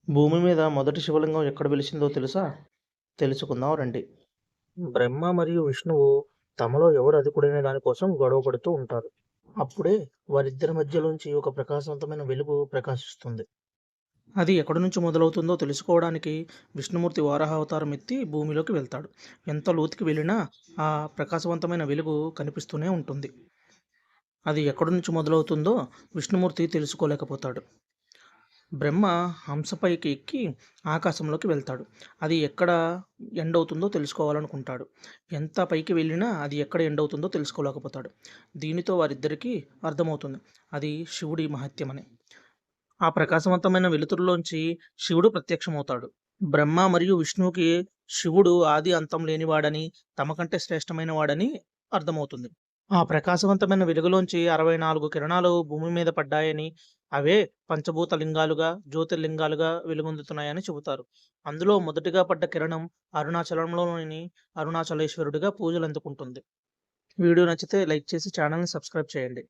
భూమి మీద మొదటి శివలింగం ఎక్కడ వెలిసిందో తెలుసా? తెలుసుకుందాం రండి. బ్రహ్మ మరియు విష్ణువు తమలో ఎవరు అధికుడనే దాని కోసం గొడవ పడుతూ ఉంటారు. అప్పుడే వారిద్దరి మధ్యలోంచి ఒక ప్రకాశవంతమైన వెలుగు ప్రకాశిస్తుంది. అది ఎక్కడి నుంచి మొదలవుతుందో తెలుసుకోవడానికి విష్ణుమూర్తి వారాహ అవతారం ఎత్తి భూమిలోకి వెళ్తాడు. ఎంత లోతుకి వెళ్ళినా ఆ ప్రకాశవంతమైన వెలుగు కనిపిస్తూనే ఉంటుంది. అది ఎక్కడి నుంచి మొదలవుతుందో విష్ణుమూర్తి తెలుసుకోలేకపోతాడు. బ్రహ్మ హంసపైకి ఎక్కి ఆకాశంలోకి వెళ్తాడు. అది ఎక్కడ ఎండ్ అవుతుందో తెలుసుకోవాలనుకుంటాడు. ఎంత పైకి వెళ్ళినా అది ఎక్కడ ఎండ్ అవుతుందో తెలుసుకోలేకపోతాడు. దీనితో వారిద్దరికీ అర్థమవుతుంది. అది శివుడి మహత్యమని. ఆ ప్రకాశవంతమైన వెలుతురులోంచి శివుడు ప్రత్యక్షమవుతాడు. బ్రహ్మ మరియు విష్ణువుకి శివుడు ఆది అంతం లేనివాడని, తమ కంటే శ్రేష్టమైన వాడని అర్థమవుతుంది. ఆ ప్రకాశవంతమైన వెలుగులోంచి 64 కిరణాలు భూమి మీద పడ్డాయని, అవే పంచభూత లింగాలుగా, జ్యోతిర్లింగాలుగా వెలుగొందుతున్నాయని చెబుతారు. అందులో మొదటిగా పడ్డ కిరణం అరుణాచలంలోని అరుణాచలేశ్వరుడిగా పూజలందుకుంటుంది. వీడియో నచ్చితే లైక్ చేసి ఛానల్‌ని సబ్స్క్రైబ్ చేయండి.